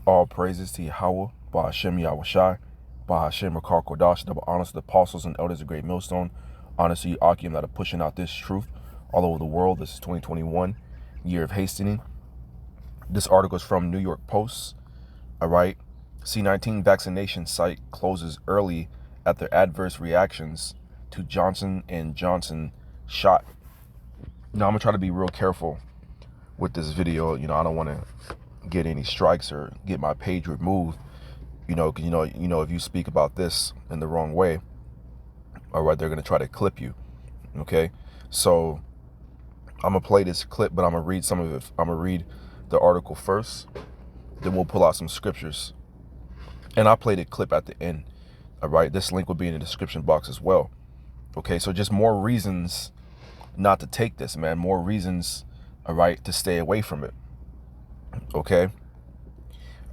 All praises to Yahweh, Bahashem Yahushai, Bahashem Rakar Kodash, double honors to the apostles and elders of Great Millstone. Honors to you, Akim, that are pushing out this truth all over the world. This is 2021, year of hastening. This article is from New York Post. All right. C-19 vaccination site closes early after adverse reactions to Johnson & Johnson shot. Now, I'm going to try to be real careful with this video. I don't want to get any strikes or get my page removed, if you speak about this in the wrong way, all right, they're going to try to clip you. Okay. So I'm going to play this clip, but I'm going to read some of it. I'm going to read the article first, then we'll pull out some scriptures, and I'll play the clip at the end. All right. This link will be in the description box as well. Okay. So just more reasons not to take this, man. More reasons, all right, to stay away from it. Okay.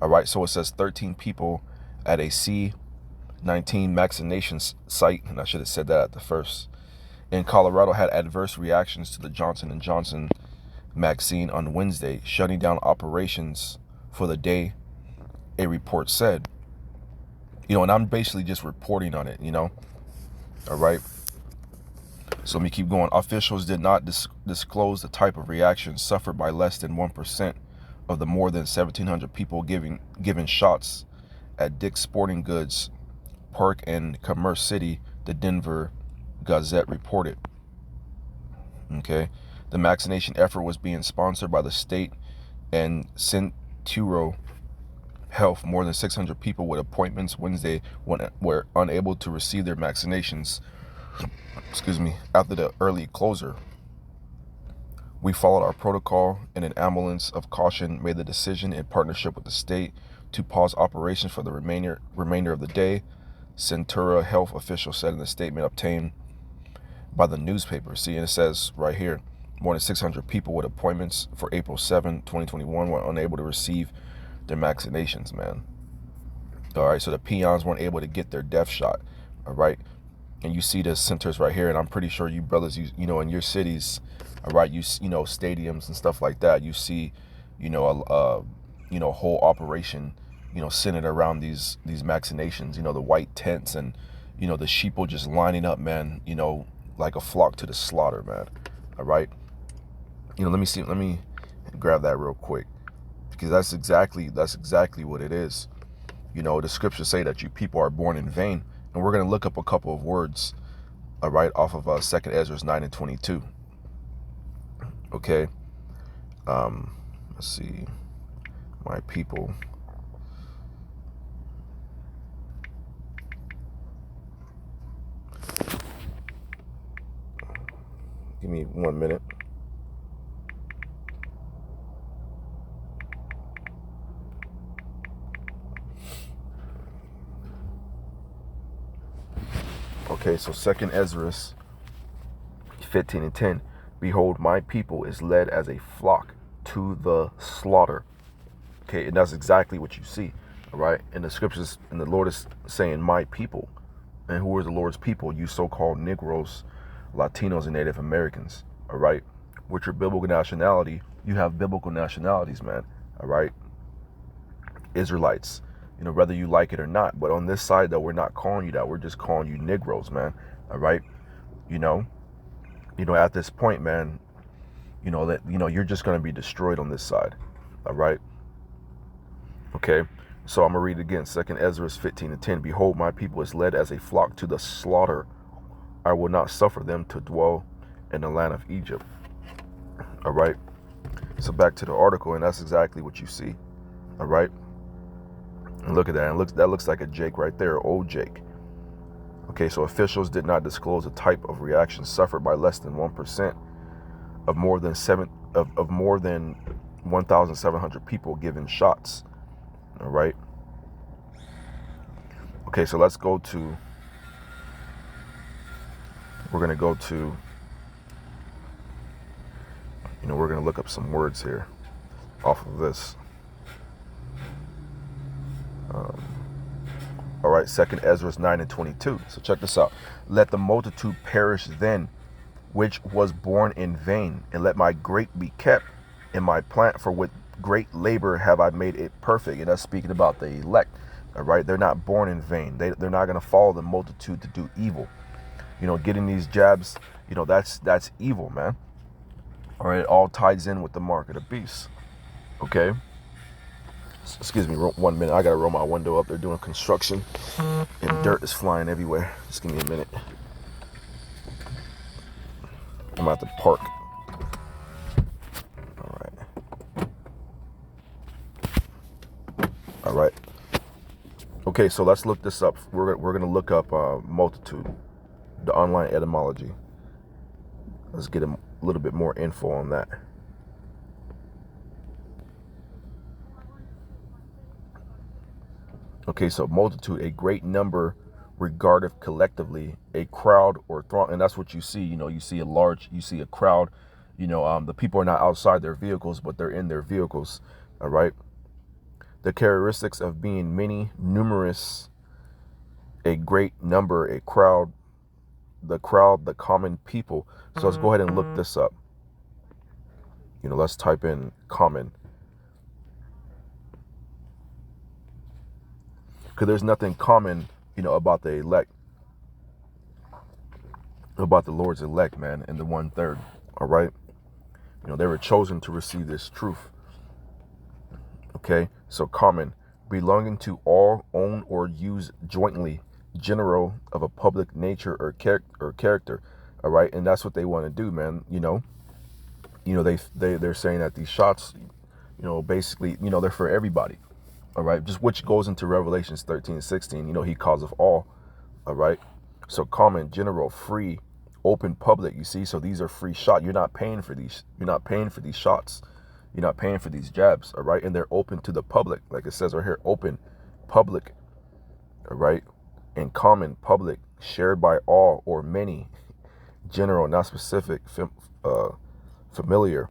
All right. So it says 13 people at a C-19 vaccination site, and I should have said that at the first, in Colorado had adverse reactions to the Johnson & Johnson vaccine on Wednesday, shutting down operations for the day, a report said. And I'm basically just reporting on it, all right. So let me keep going. Officials did not disclose the type of reaction suffered by less than 1% of the more than 1,700 people given shots at Dick's Sporting Goods Park in Commerce City, the Denver Gazette reported. Okay. The vaccination effort was being sponsored by the state and Centuro Health. More than 600 people with appointments Wednesday were unable to receive their vaccinations, after the early closure. We followed our protocol, and an ambulance of caution made the decision in partnership with the state to pause operations for the remainder of the day, Centura Health officials said in a statement obtained by the newspaper. See, and it says right here, more than 600 people with appointments for April 7, 2021 were unable to receive their vaccinations, man. All right, so the peons weren't able to get their death shot, all right? And you see the centers right here, and I'm pretty sure you brothers, in your cities, all right, stadiums and stuff like that, you see, a whole operation, centered around these vaccinations, the white tents and, the sheeple just lining up, man, like a flock to the slaughter, man. All right. Let me grab that real quick, because that's exactly what it is. The scriptures say that you people are born in vain. And we're going to look up a couple of words, all right, off of 2nd Ezra 9:22. Okay. Let's see. My people. Give me 1 minute. Okay, so 2nd Ezra 15:10. Behold, my people is led as a flock to the slaughter. Okay, and that's exactly what you see. All right. In the scriptures, and the Lord is saying, my people. And who are the Lord's people? You so-called Negroes, Latinos, and Native Americans. All right. With your biblical nationality, you have biblical nationalities, man. All right. Israelites, whether you like it or not. But on this side, though, we're not calling you that. We're just calling you Negroes, man. All right. At this point, man, that, you're just going to be destroyed on this side. All right. Okay. So I'm going to read it again. 2nd Ezra 15:10. Behold, my people is led as a flock to the slaughter. I will not suffer them to dwell in the land of Egypt. All right. So back to the article, and that's exactly what you see. All right. And look at that. And that looks like a Jake right there, old Jake. Okay, so officials did not disclose the type of reaction suffered by less than 1% of more than 1,700 people given shots. All right. Okay, so let's go to. We're going to go to. We're going to look up some words here off of this. All right, 2nd Ezra 9:22. So check this out. Let the multitude perish then, which was born in vain, and let my grape be kept, and my plant for with great labor have I made it perfect. And that's speaking about the elect. All right. They're not born in vain. They're not going to follow the multitude to do evil. Getting these jabs, that's evil, man. All right. It all ties in with the mark of the beast. Okay. Excuse me 1 minute. I got to roll my window up. They're doing construction and dirt is flying everywhere. Just give me a minute. I'm at the park. All right. Okay, so let's look this up. We're going to look up multitude, the online etymology. Let's get a little bit more info on that. Okay, so multitude, a great number regarded collectively, a crowd or throng, and that's what you see. You see a crowd. The people are not outside their vehicles, but they're in their vehicles. All right. The characteristics of being many, numerous, a great number, a crowd, the common people. So let's go ahead and look this up. Let's type in common. Because there's nothing common, about the elect, about the Lord's elect, man, and the 1/3. All right. They were chosen to receive this truth. Okay. So common, belonging to all, own or use jointly, general, of a public nature or character. All right. And that's what they want to do, man. They're saying that these shots, basically, they're for everybody. All right. Just which goes into Revelations 13:16. He calls of all. All right. So common, general, free, open, public. You see, so these are free shots. You're not paying for these. You're not paying for these shots. You're not paying for these jabs. All right. And they're open to the public. Like it says right here, open, public. All right. And common, public, shared by all or many, general, not specific, familiar.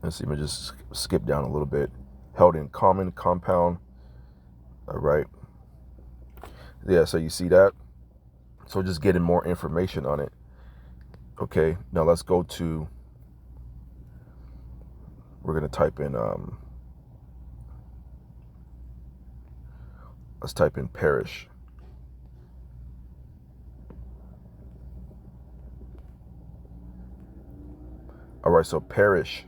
Let's see. Let me just skip down a little bit. Held in common, compound. All right. Yeah. So you see that. So just getting more information on it. Okay. Now let's go to. We're going to type in. Let's type in perish. All right. So perish,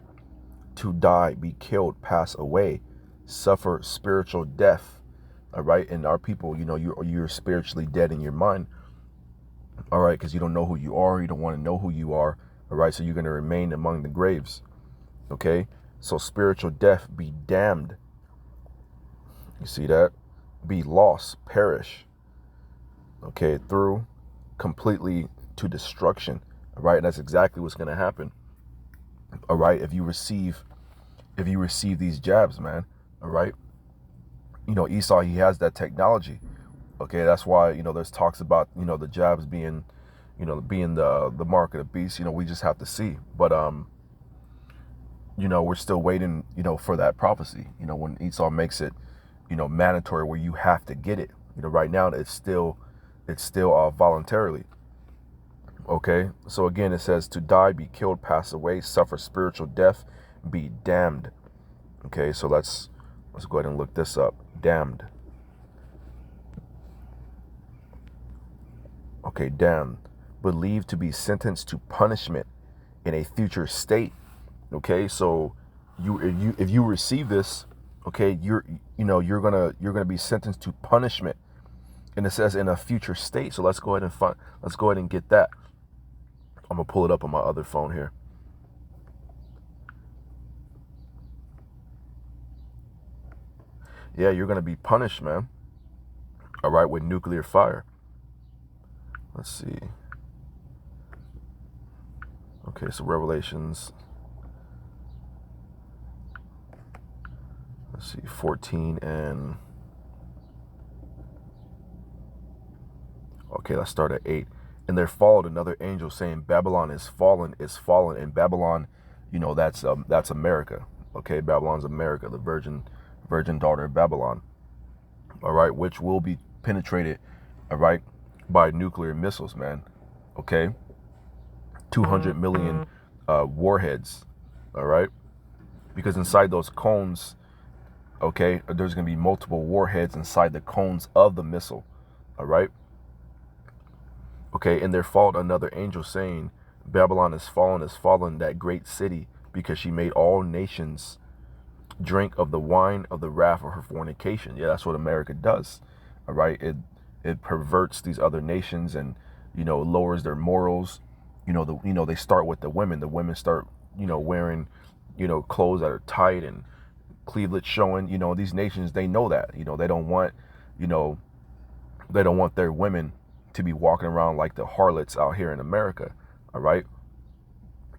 to die, be killed, pass away, suffer spiritual death. All right. And our people, you're spiritually dead in your mind. All right. Because you don't know who you are. You don't want to know who you are. All right. So you're going to remain among the graves. Okay. So spiritual death, be damned. You see that? Be lost, perish. Okay. Through completely to destruction. All right. And that's exactly what's going to happen. All right. If you receive these jabs, man. All right. Esau, he has that technology. Okay. That's why, there's talks about, the jabs being, being the mark of the beast. We just have to see. But, we're still waiting, for that prophecy, when Esau makes it, mandatory where you have to get it. Right now it's still voluntarily. Okay. So again, it says to die, be killed, pass away, suffer spiritual death, be damned. Okay. So let's go ahead and look this up. Damned. Okay. Damned. Believed to be sentenced to punishment in a future state. Okay. So if you receive this, okay, you're gonna be sentenced to punishment, and it says in a future state. So let's go ahead and get that. I'm gonna pull it up on my other phone here. Yeah, you're gonna be punished, man. All right, with nuclear fire. Let's see. Okay, so Revelations. Let's see, 14 and. Okay, let's start at 8. And there followed another angel saying, Babylon is fallen. And Babylon, that's America. Okay, Babylon's America, the virgin daughter of Babylon. All right, which will be penetrated, all right, by nuclear missiles, man. Okay, 200 million warheads. All right. because inside those cones, okay, there's going to be multiple warheads inside the cones of the missile. All right. Okay, and there followed another angel saying, Babylon is fallen, that great city, because she made all nations drink of the wine of the wrath of her fornication. Yeah, that's what America does. All right, it perverts these other nations and, lowers their morals. They start with the women. The women start, wearing, clothes that are tight and cleavage showing. These nations, they know that. They don't want, they don't want their women to be walking around like the harlots out here in America. All right.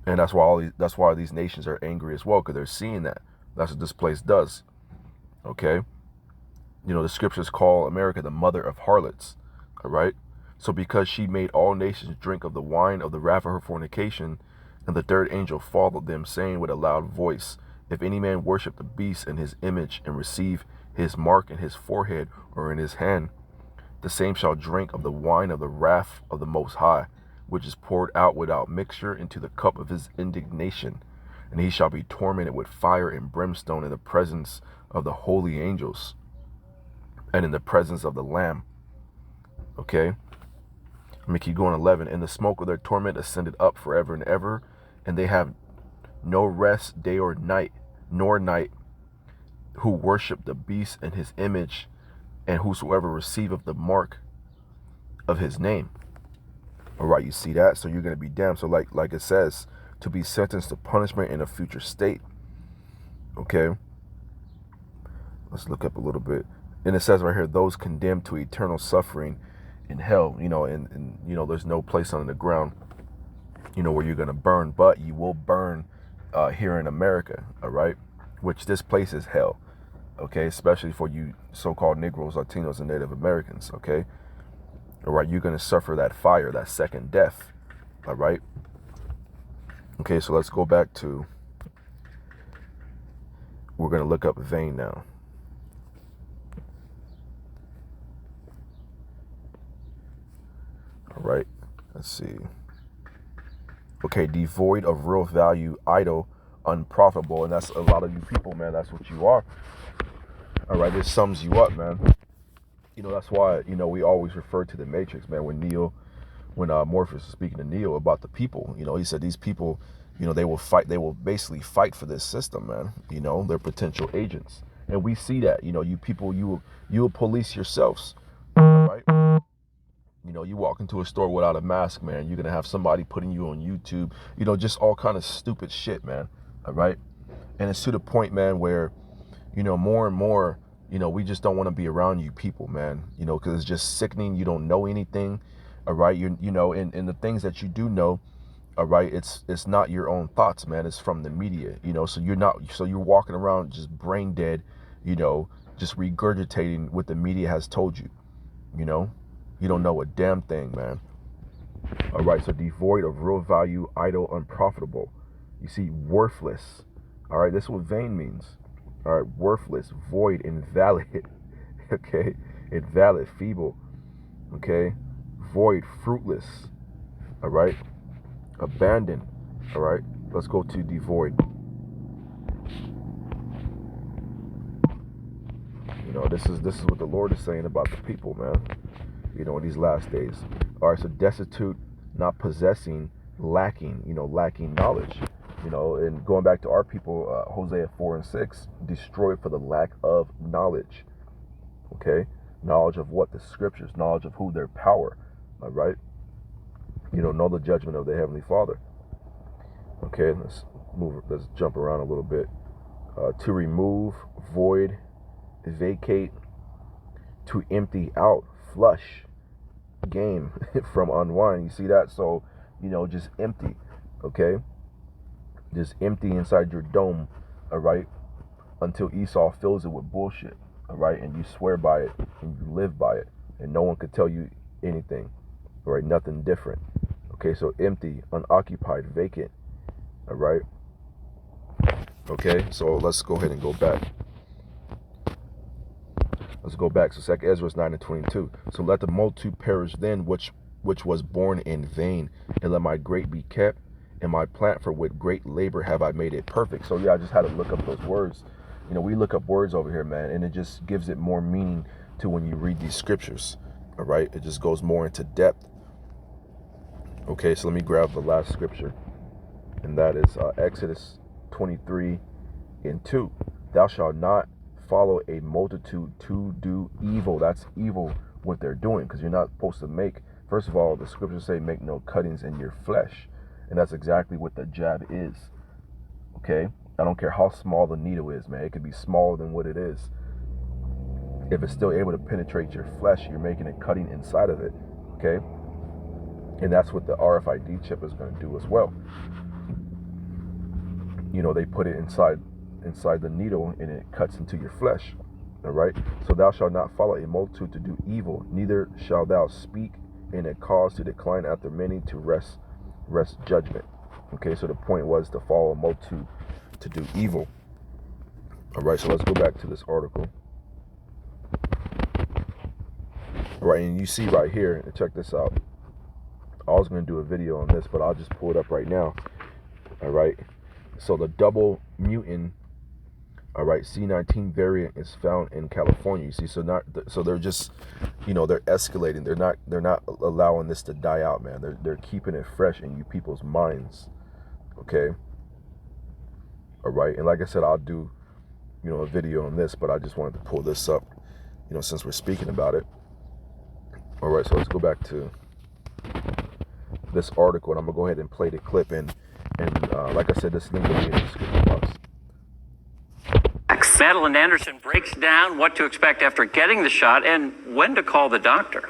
And that's why these nations are angry as well, because they're seeing that. That's what this place does. Okay. The scriptures call America the mother of harlots. All right. So because she made all nations drink of the wine of the wrath of her fornication, and the third angel followed them, saying with a loud voice, if any man worship the beast and his image, and receive his mark in his forehead or in his hand, the same shall drink of the wine of the wrath of the Most High, which is poured out without mixture into the cup of his indignation. And he shall be tormented with fire and brimstone in the presence of the holy angels and in the presence of the Lamb. Okay. Let me keep going. 11. And the smoke of their torment ascended up forever and ever, and they have no rest day or night, nor night, who worship the beast and his image, and whosoever receiveth the mark of his name. All right, you see that? So you're going to be damned. So like it says, to be sentenced to punishment in a future state. Okay. Let's look up a little bit. And it says right here, those condemned to eternal suffering in hell, and there's no place on the ground, where you're going to burn, but you will burn here in America. All right. Which this place is hell. Okay. Especially for you so-called Negroes, Latinos, and Native Americans. Okay. All right. You're going to suffer that fire, that second death. All right. Okay. So let's go back to, we're going to look up vain now. All right, let's see. Okay, devoid of real value, idle, unprofitable. And that's a lot of you people, man. That's what you are. All right, this sums you up, man. That's why, we always refer to the Matrix, man. When Morpheus was speaking to Neo about the people, he said these people, they will basically fight for this system, man. They're potential agents. And we see that, you people, you will police yourselves, all right? You walk into a store without a mask, man, you're going to have somebody putting you on YouTube, just all kind of stupid shit, man. All right. And it's to the point, man, where, more and more, we just don't want to be around you people, man, because it's just sickening. You don't know anything. All right. And the things that you do know, all right, it's not your own thoughts, man. It's from the media, so you're walking around just brain dead, just regurgitating what the media has told you, You don't know a damn thing, man. All right, so devoid of real value, idle, unprofitable. You see, worthless. All right, this is what vain means. All right, worthless, void, invalid. Okay, invalid, feeble. Okay, void, fruitless. All right, abandoned. All right, let's go to devoid. This is what the Lord is saying about the people, man. In these last days. All right, so destitute, not possessing, lacking, lacking knowledge, and going back to our people, Hosea 4:6, destroyed for the lack of knowledge. Okay, knowledge of what? The scriptures, knowledge of who? Their power. All right, know the judgment of the Heavenly Father. Okay, let's jump around a little bit. To remove, void, vacate, to empty out, flush, game, from unwind. You see that? So, just empty. Okay, just empty inside your dome. All right, until Esau fills it with bullshit. All right, and you swear by it and you live by it, and no one could tell you anything. All right, nothing different. Okay, so empty, unoccupied, vacant. All right. Okay, so let's go ahead and go back. Let's go back. So 2 Ezra 9:22. So let the multitude perish then, which was born in vain, and let my great be kept, and my plant, for with great labor have I made it perfect. So yeah, I just had to look up those words. You know, we look up words over here, man, and it just gives it more meaning to when you read these scriptures. All right, it just goes more into depth. Okay, so let me grab the last scripture, and that is Exodus 23:2. Thou shalt not follow a multitude to do evil. That's evil what they're doing, because you're not supposed to make, first of all, the scriptures say make no cuttings in your flesh, and that's exactly what the jab is. Okay, I don't care how small the needle is, man. It could be smaller than what it is. If it's still able to penetrate your flesh, you're making a cutting inside of it. Okay, and that's what the RFID chip is going to do as well. You know, they put it inside the needle, and it cuts into your flesh. All right, so thou shalt not follow a multitude to do evil, neither shalt thou speak in a cause to decline after many, to rest judgment. Okay, so the point was to follow a multitude to do evil. All right, so let's go back to this article. All right, and you see right here, and check this out. I was going to do a video on this, but I'll just pull it up right now. All right, so the double mutant, all right, C19 variant is found in California. You see, so they're just, you know, they're escalating. They're not allowing this to die out, man. They're keeping it fresh in you people's minds. Okay. All right, and like I said, I'll do, you know, a video on this, but I just wanted to pull this up, you know, since we're speaking about it. All right, so let's go back to this article, and I'm gonna go ahead and play the clip, and like I said, this link will be in the description box. Madeline Anderson breaks down what to expect after getting the shot and when to call the doctor.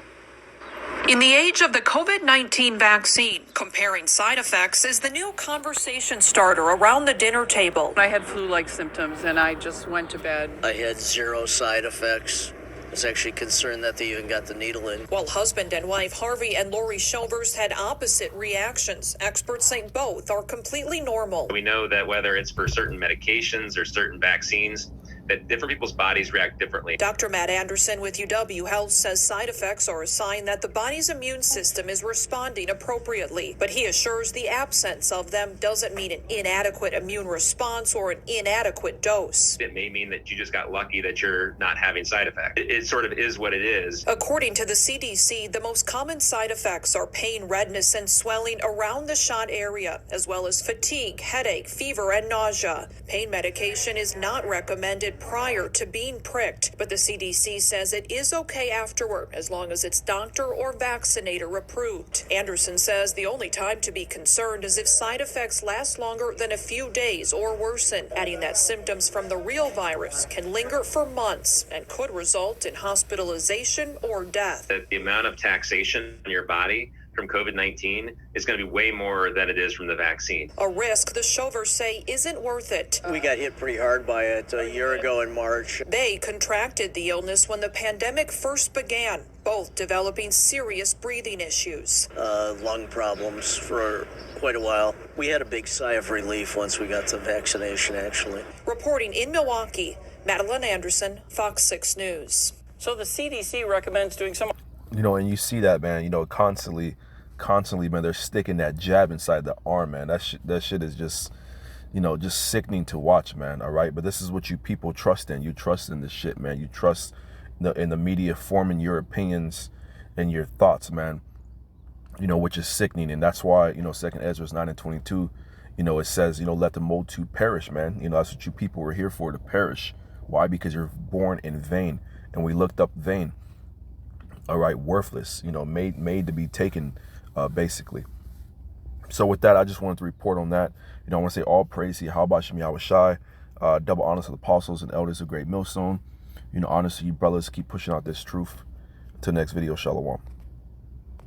In the age of the COVID-19 vaccine, comparing side effects is the new conversation starter around the dinner table. I had flu-like symptoms and I just went to bed. I had 0 side effects. I was actually concerned that they even got the needle in. While husband and wife Harvey and Lori Shelvers had opposite reactions, experts say both are completely normal. We know that whether it's for certain medications or certain vaccines, that different people's bodies react differently. Dr. Matt Anderson with UW Health says side effects are a sign that the body's immune system is responding appropriately, but he assures the absence of them doesn't mean an inadequate immune response or an inadequate dose. It may mean that you just got lucky that you're not having side effects. It sort of is what it is. According to the CDC, the most common side effects are pain, redness, and swelling around the shot area, as well as fatigue, headache, fever, and nausea. Pain medication is not recommended prior to being pricked, but the CDC says it is okay afterward as long as it's doctor or vaccinator approved. Anderson says the only time to be concerned is if side effects last longer than a few days or worsen, adding that symptoms from the real virus can linger for months and could result in hospitalization or death. The amount of taxation on your body from COVID-19 is going to be way more than it is from the vaccine. A risk the Shelvers say isn't worth it. We got hit pretty hard by it a year ago in March. They contracted the illness when the pandemic first began, both developing serious breathing issues. Lung problems for quite a while. We had a big sigh of relief once we got the vaccination, actually. Reporting in Milwaukee, Madeline Anderson, Fox 6 News. So the CDC recommends doing some... You know, and you see that, man, you know, constantly, man, they're sticking that jab inside the arm, man. That shit is just, you know, just sickening to watch, man, all right? But this is what you people trust in. You trust in this shit, man. You trust in the media forming your opinions and your thoughts, man, you know, which is sickening. And that's why, you know, 2nd Ezra 9:22, you know, it says, you know, let the multitude perish, man. You know, that's what you people were here for, to perish. Why? Because you're born in vain. And we looked up vain. All right, worthless, you know, made to be taken, basically. So with that, I just wanted to report on that. You know, I want to say all praise to Yahweh Shem Yahweh Shai, double honors to the apostles and elders of Great Millstone. You know, honestly, you brothers, keep pushing out this truth. Until next video, shalom.